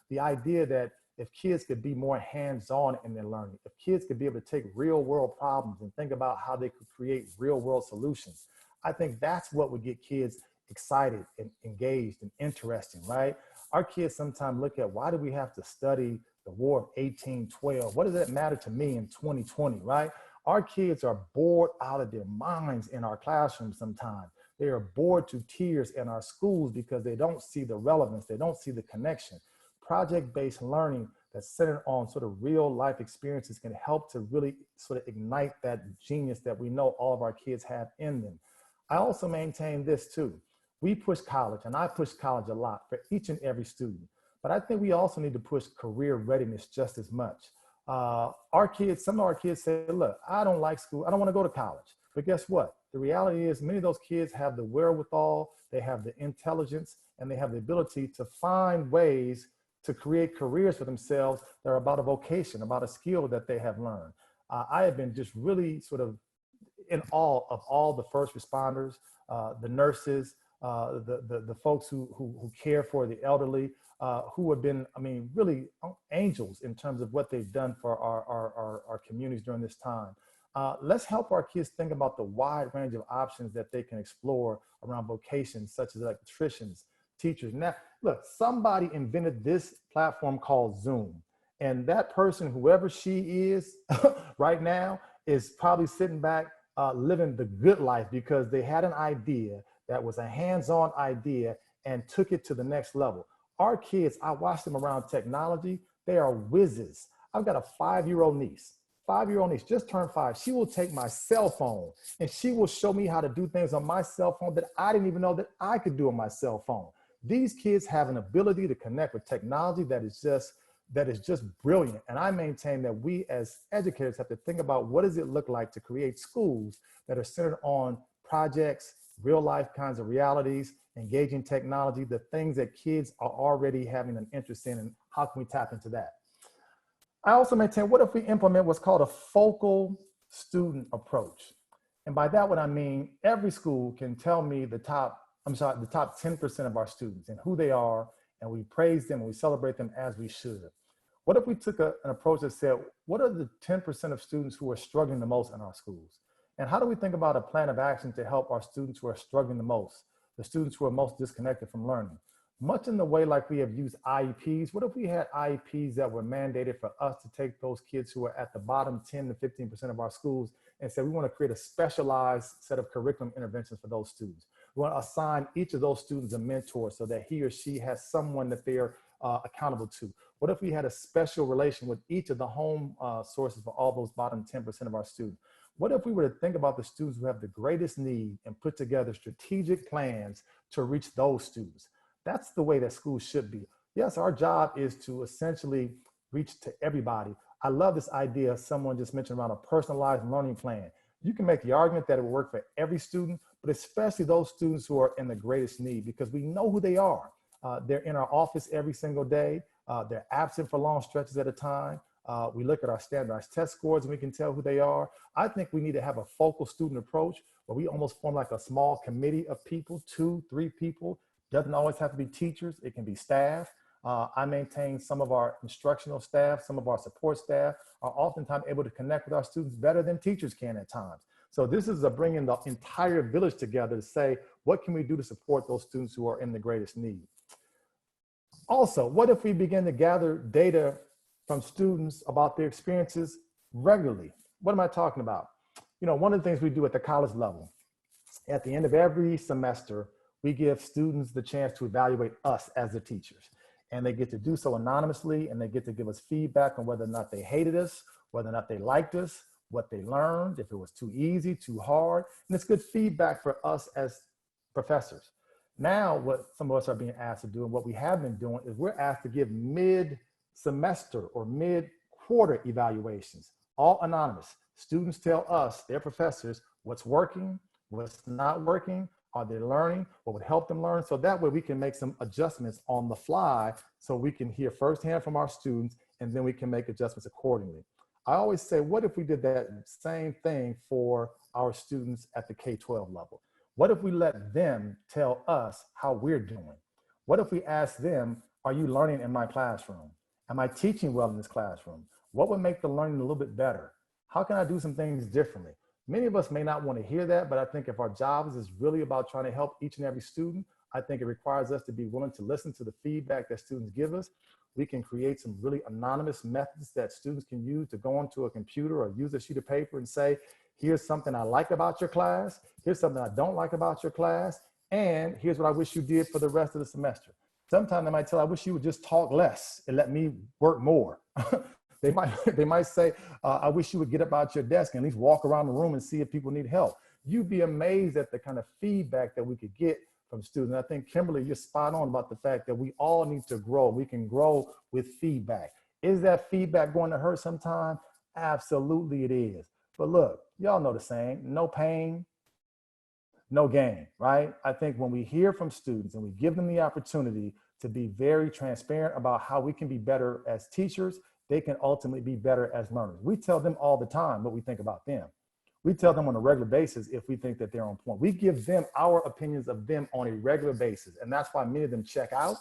The idea that if kids could be more hands-on in their learning, if kids could be able to take real-world problems and think about how they could create real-world solutions, I think that's what would get kids excited and engaged and interesting, right? Our kids sometimes look at, why do we have to study the War of 1812? What does that matter to me in 2020, right? Our kids are bored out of their minds in our classrooms sometimes. They are bored to tears in our schools because they don't see the relevance, they don't see the connection. Project-based learning that's centered on sort of real life experiences can help to really sort of ignite that genius that we know all of our kids have in them. I also maintain this too. We push college, and I push college a lot for each and every student, but I think we also need to push career readiness just as much. Our kids, some of our kids say, look, I don't like school, I don't want to go to college. But guess what? The reality is many of those kids have the wherewithal, they have the intelligence, and they have the ability to find ways to create careers for themselves that are about a vocation, about a skill that they have learned. I have been just really sort of in awe of all the first responders, the nurses, the folks who care for the elderly, who have been, I mean, really angels in terms of what they've done for our communities during this time. Let's help our kids think about the wide range of options that they can explore around vocations such as electricians, teachers. Now, look, somebody invented this platform called Zoom. And that person, whoever she is right now, is probably sitting back living the good life because they had an idea that was a hands-on idea and took it to the next level. Our kids, I watch them around technology, they are whizzes. I've got a 5-year-old niece. 5-year-old niece just turned 5. She will take my cell phone and she will show me how to do things on my cell phone that I didn't even know that I could do on my cell phone. These kids have an ability to connect with technology that is just brilliant. And I maintain that we as educators have to think about what does it look like to create schools that are centered on projects, real life kinds of realities, engaging technology, the things that kids are already having an interest in, and how can we tap into that? I also maintain, what if we implement what's called a focal student approach? And by that, what I mean, every school can tell me the top 10% of our students and who they are, and we praise them and we celebrate them as we should. What if we took an approach that said, what are the 10% of students who are struggling the most in our schools? And how do we think about a plan of action to help our students who are struggling the most, the students who are most disconnected from learning? Much in the way like we have used IEPs, what if we had IEPs that were mandated for us to take those kids who are at the bottom 10 to 15% of our schools and say, we want to create a specialized set of curriculum interventions for those students. We want to assign each of those students a mentor so that he or she has someone that they're accountable to. What if we had a special relation with each of the home sources for all those bottom 10% of our students? What if we were to think about the students who have the greatest need and put together strategic plans to reach those students? That's the way that schools should be. Yes, our job is to essentially reach to everybody. I love this idea someone just mentioned around a personalized learning plan. You can make the argument that it will work for every student, but especially those students who are in the greatest need, because we know who they are. They're in our office every single day. They're absent for long stretches at a time. We look at our standardized test scores and we can tell who they are. I think we need to have a focal student approach where we almost form like a small committee of people, 2, 3 people. Doesn't always have to be teachers, it can be staff. I maintain some of our instructional staff, some of our support staff are oftentimes able to connect with our students better than teachers can at times. So this is bringing the entire village together to say, what can we do to support those students who are in the greatest need? Also, what if we begin to gather data from students about their experiences regularly? What am I talking about? You know, one of the things we do at the college level, at the end of every semester, we give students the chance to evaluate us as the teachers. And they get to do so anonymously, and they get to give us feedback on whether or not they hated us, whether or not they liked us, what they learned, if it was too easy, too hard. And it's good feedback for us as professors. Now, what some of us are being asked to do, and what we have been doing, is we're asked to give mid-semester or mid-quarter evaluations, all anonymous. Students tell us, their professors, what's working, what's not working, are they learning, what would help them learn? So that way we can make some adjustments on the fly so we can hear firsthand from our students, and then we can make adjustments accordingly. I always say, what if we did that same thing for our students at the K-12 level? What if we let them tell us how we're doing? What if we ask them, are you learning in my classroom? Am I teaching well in this classroom? What would make the learning a little bit better? How can I do some things differently? Many of us may not want to hear that, but I think if our jobs is really about trying to help each and every student, I think it requires us to be willing to listen to the feedback that students give us. We can create some really anonymous methods that students can use to go onto a computer or use a sheet of paper and say, here's something I like about your class, here's something I don't like about your class, and here's what I wish you did for the rest of the semester. Sometimes they might tell, I wish you would just talk less and let me work more. They might say, I wish you would get up out your desk and at least walk around the room and see if people need help. You'd be amazed at the kind of feedback that we could get from students. I think, Kimberly, you're spot on about the fact that we all need to grow. We can grow with feedback. Is that feedback going to hurt sometime? Absolutely it is. But look, y'all know the saying, no pain, no gain, right? I think when we hear from students and we give them the opportunity to be very transparent about how we can be better as teachers, they can ultimately be better as learners. We tell them all the time what we think about them. We tell them on a regular basis if we think that they're on point. We give them our opinions of them on a regular basis. And that's why many of them check out.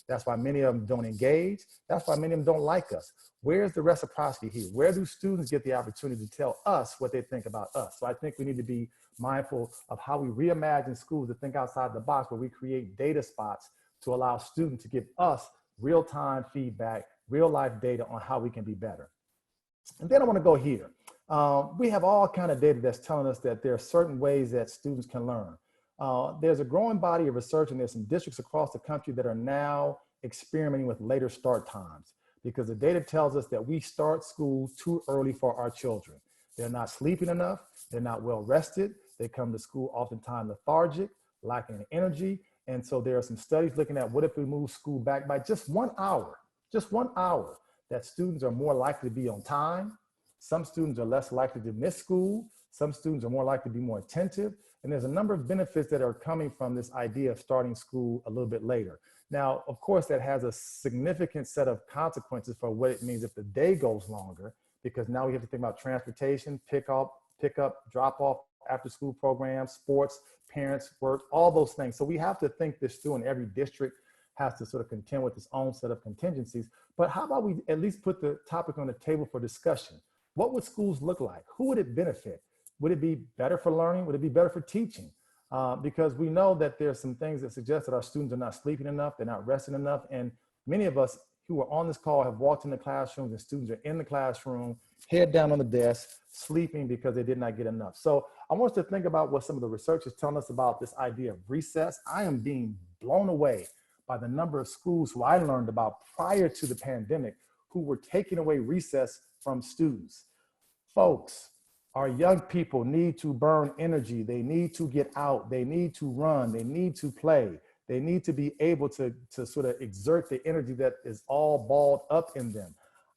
That's why many of them don't engage. That's why many of them don't like us. Where's the reciprocity here? Where do students get the opportunity to tell us what they think about us? So I think we need to be mindful of how we reimagine schools to think outside the box, where we create data spots to allow students to give us real-time feedback, real-life data on how we can be better. And then I want to go here. We have all kind of data that's telling us that there are certain ways that students can learn. There's a growing body of research, and there's some districts across the country that are now experimenting with later start times, because the data tells us that we start school too early for our children. They're not sleeping enough. They're not well rested. They come to school oftentimes lethargic, lacking energy. And so there are some studies looking at what if we move school back by just 1 hour, that students are more likely to be on time. Some students are less likely to miss school. Some students are more likely to be more attentive. And there's a number of benefits that are coming from this idea of starting school a little bit later. Now, of course, that has a significant set of consequences for what it means if the day goes longer, because now we have to think about transportation, pick up, drop off, after school programs, sports, parents, work, all those things. So we have to think this through, and every district has to sort of contend with its own set of contingencies. But how about we at least put the topic on the table for discussion? What would schools look like? Who would it benefit? Would it be better for learning? Would it be better for teaching? Because we know that there's some things that suggest that our students are not sleeping enough, they're not resting enough. And many of us who are on this call have walked in the classrooms, and students are in the classroom, head down on the desk, sleeping because they did not get enough. So I want us to think about what some of the research is telling us about this idea of recess. I am being blown away by the number of schools who I learned about prior to the pandemic who were taking away recess from students. Folks, our young people need to burn energy. They need to get out. They need to run. They need to play. They need to be able to sort of exert the energy that is all balled up in them.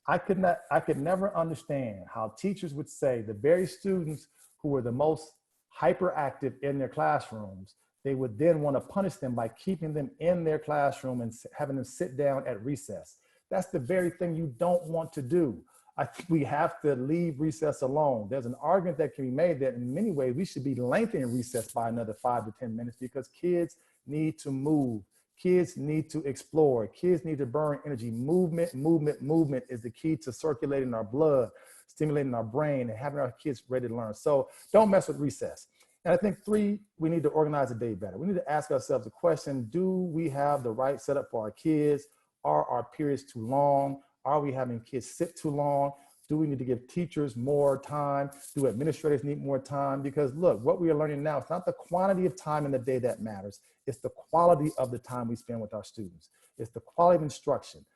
I could never understand how teachers would say the very students who were the most hyperactive in their classrooms, they would then want to punish them by keeping them in their classroom and having them sit down at recess. That's the very thing you don't want to do. I think we have to leave recess alone. There's an argument that can be made that in many ways we should be lengthening recess by another 5 to 10 minutes, because kids need to move. Kids need to explore. Kids need to burn energy. Movement is the key to circulating our blood, stimulating our brain, and having our kids ready to learn. So don't mess with recess. And I think 3, we need to organize the day better. We need to ask ourselves the question, do we have the right setup for our kids? Are our periods too long? Are we having kids sit too long? Do we need to give teachers more time? Do administrators need more time? Because look, what we are learning now, it's not the quantity of time in the day that matters. It's the quality of the time we spend with our students. It's the quality of instruction.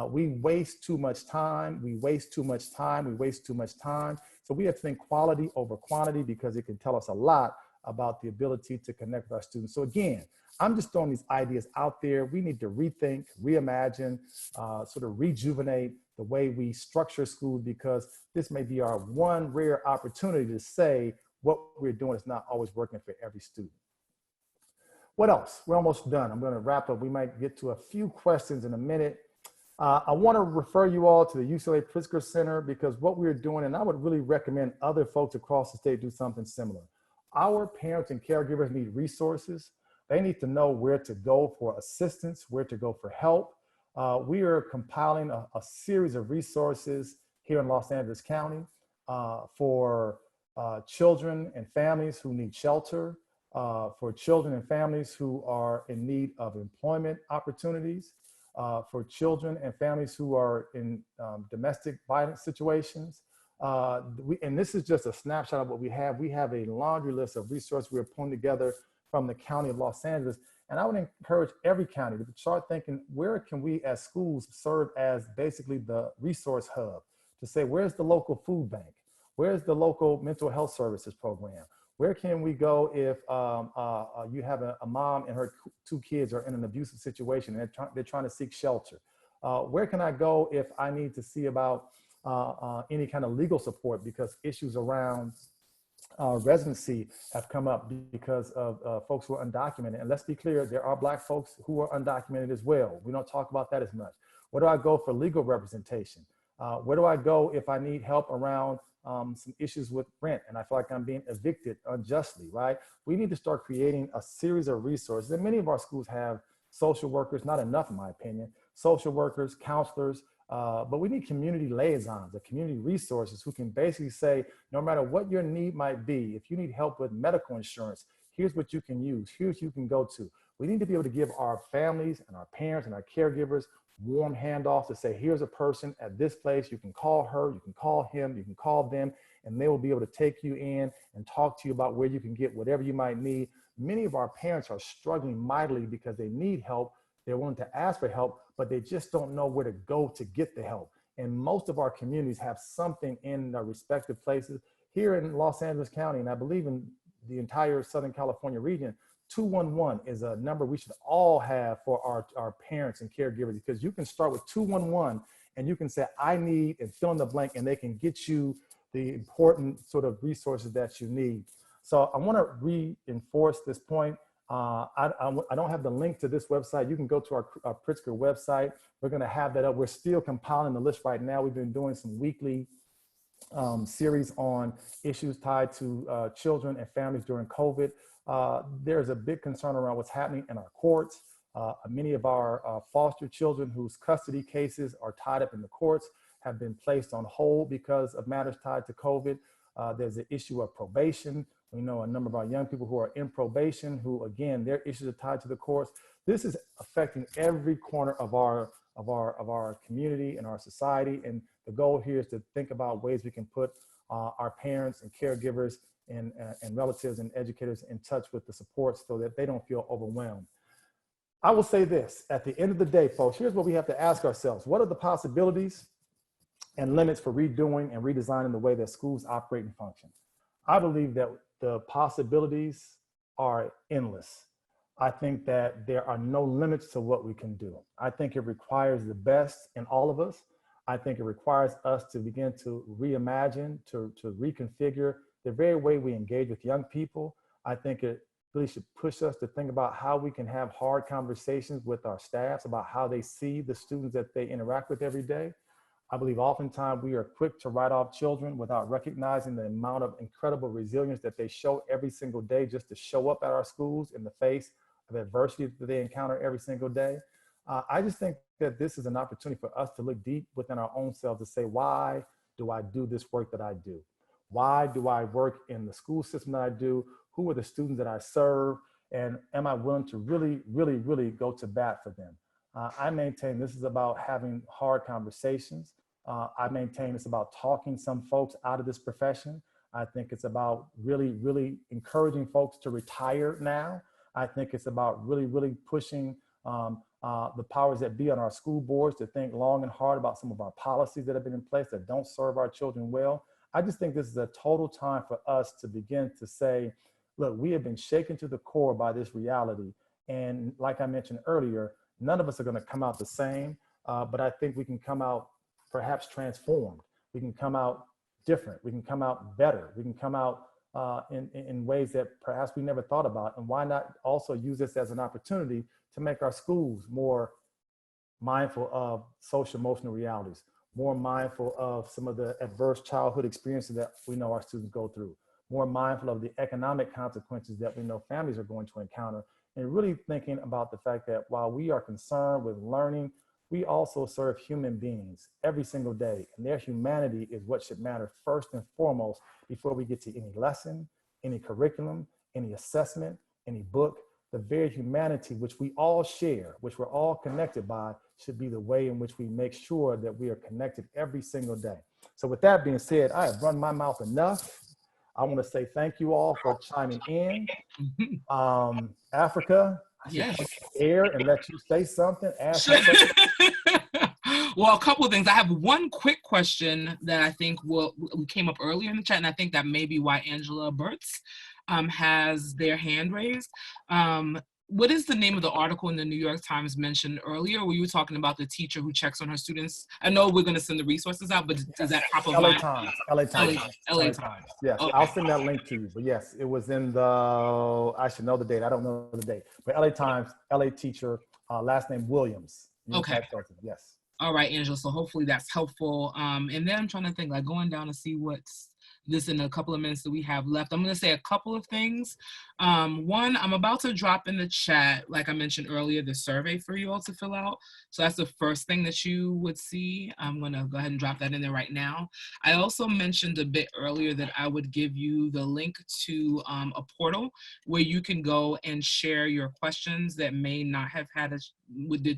We waste too much time. We waste too much time. We waste too much time. So we have to think quality over quantity, because it can tell us a lot about the ability to connect with our students. So again, I'm just throwing these ideas out there. We need to rethink, reimagine, sort of rejuvenate the way we structure school, because this may be our one rare opportunity to say what we're doing is not always working for every student. What else? We're almost done. I'm going to wrap up. We might get to a few questions in a minute. I want to refer you all to the UCLA Pritzker Center, because what we're doing, and I would really recommend other folks across the state do something similar. Our parents and caregivers need resources. They need to know where to go for assistance, where to go for help. We are compiling a series of resources here in Los Angeles County for children and families who need shelter, for children and families who are in need of employment opportunities, for children and families who are in domestic violence situations. And this is just a snapshot of what we have. We have a laundry list of resources we're pulling together from the County of Los Angeles. And I would encourage every county to start thinking, where can we as schools serve as basically the resource hub, to say, where's the local food bank? Where's the local mental health services program? Where can we go if you have a mom and her 2 kids are in an abusive situation and they're trying to seek shelter? Where can I go if I need to see about any kind of legal support, because issues around residency have come up because of folks who are undocumented? And let's be clear, there are Black folks who are undocumented as well. We don't talk about that as much. Where do I go for legal representation? Where do I go if I need help around some issues with rent, and I feel like I'm being evicted unjustly, right? We need to start creating a series of resources. And many of our schools have social workers, not enough in my opinion, social workers, counselors, but we need community liaisons, or community resources who can basically say, no matter what your need might be, if you need help with medical insurance, here's what you can use, here's who you can go to. We need to be able to give our families and our parents and our caregivers warm handoffs to say, here's a person at this place, you can call her, you can call him, you can call them, and they will be able to take you in and talk to you about where you can get whatever you might need. Many of our parents are struggling mightily because they need help. They're willing to ask for help, but they just don't know where to go to get the help. And most of our communities have something in their respective places. Here in Los Angeles County, and I believe in the entire Southern California region, 211 is a number we should all have for our parents and caregivers, because you can start with 211 and you can say, I need, and fill in the blank, and they can get you the important sort of resources that you need. So I want to reinforce this point. I don't have the link to this website. You can go to our Pritzker website. We're going to have that up. We're still compiling the list right now. We've been doing some weekly series on issues tied to children and families during COVID. There's a big concern around what's happening in our courts. Many of our foster children whose custody cases are tied up in the courts have been placed on hold because of matters tied to COVID. There's an issue of probation. We know a number of our young people who are in probation who, again, their issues are tied to the courts. This is affecting every corner of our community and our society. And the goal here is to think about ways we can put our parents and caregivers and relatives and educators in touch with the supports so that they don't feel overwhelmed. I will say this, at the end of the day, folks, here's what we have to ask ourselves. What are the possibilities and limits for redoing and redesigning the way that schools operate and function? I believe that the possibilities are endless. I think that there are no limits to what we can do. I think it requires the best in all of us. I think it requires us to begin to reimagine, to reconfigure the very way we engage with young people. I think it really should push us to think about how we can have hard conversations with our staffs about how they see the students that they interact with every day. I believe oftentimes we are quick to write off children without recognizing the amount of incredible resilience that they show every single day just to show up at our schools in the face of adversity that they encounter every single day. I just think that this is an opportunity for us to look deep within our own selves to say, why do I do this work that I do? Why do I work in the school system that I do? Who are the students that I serve? And am I willing to really, really, really go to bat for them? I maintain this is about having hard conversations. I maintain it's about talking some folks out of this profession. I think it's about really, really encouraging folks to retire now. I think it's about really, really pushing the powers that be on our school boards to think long and hard about some of our policies that have been in place that don't serve our children well. I just think this is a total time for us to begin to say, look, we have been shaken to the core by this reality. And like I mentioned earlier, none of us are going to come out the same, but I think we can come out perhaps transformed. We can come out different. We can come out better. We can come out in ways that perhaps we never thought about. And why not also use this as an opportunity to make our schools more mindful of social emotional realities, more mindful of some of the adverse childhood experiences that we know our students go through, more mindful of the economic consequences that we know families are going to encounter, and really thinking about the fact that while we are concerned with learning, we also serve human beings every single day, and their humanity is what should matter first and foremost before we get to any lesson, any curriculum, any assessment, any book. The very humanity which we all share, which we're all connected by, should be the way in which we make sure that we are connected every single day. So with that being said, I have run my mouth enough. I want to say thank you all for chiming in. Africa, I should take the air and let you say something. Ask something. Well, a couple of things. I have one quick question that I think came up earlier in the chat, and I think that may be why Angela Burtz has their hand raised. What is the name of the article in the New York Times mentioned earlier where you were talking about the teacher who checks on her students? I know we're going to send the resources out, but does that top of LA mind? Times. LA Times. Yes, okay. I'll send that link to you. But yes, it was in the, I should know the date. I don't know the date. But LA Times, LA teacher, last name Williams. Okay. Yes. All right, Angela. So hopefully that's helpful. And then I'm trying to think, like going down to see what's this in a couple of minutes that we have left. I'm going to say a couple of things. One, I'm about to drop in the chat, like I mentioned earlier, the survey for you all to fill out. So that's the first thing that you would see. I'm going to go ahead and drop that in there right now. I also mentioned a bit earlier that I would give you the link to a portal where you can go and share your questions that may not have had that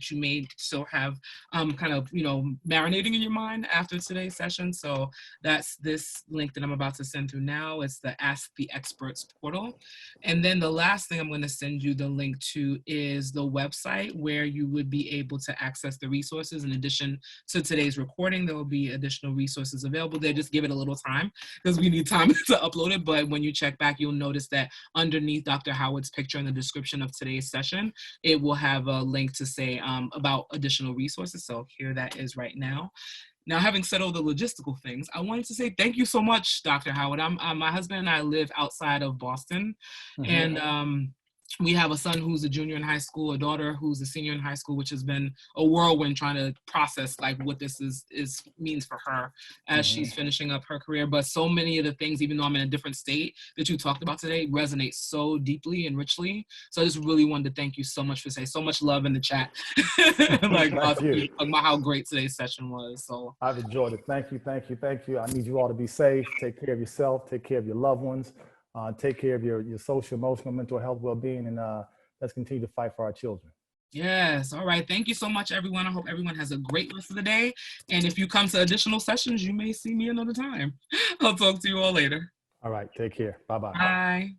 you may still have kind of, marinating in your mind after today's session. So that's this link that I'm about to send through now. It's the Ask the Experts portal. And then the last thing I'm going to send you the link to is the website where you would be able to access the resources. In addition to today's recording, there will be additional resources available there. Just give it a little time because we need time to upload it. But when you check back, you'll notice that underneath Dr. Howard's picture in the description of today's session, it will have a link to say about additional resources. So here that is right now. Now, having said all the logistical things, I wanted to say thank you so much, Dr. Howard. My husband and I live outside of Boston, and we have a son who's a junior in high school, a daughter who's a senior in high school, which has been a whirlwind trying to process like what this means for her as she's finishing up her career. But so many of the things, even though I'm in a different state that you talked about today, resonate so deeply and richly. So I just really wanted to thank you so much for saying so much love in the chat, like about how great today's session was. So I've enjoyed it. Thank you, thank you, thank you. I need you all to be safe. Take care of yourself. Take care of your loved ones. Take care of your social, emotional, mental health, well-being, and let's continue to fight for our children. Yes. All right. Thank you so much, everyone. I hope everyone has a great rest of the day. And if you come to additional sessions, you may see me another time. I'll talk to you all later. All right. Take care. Bye-bye. Bye.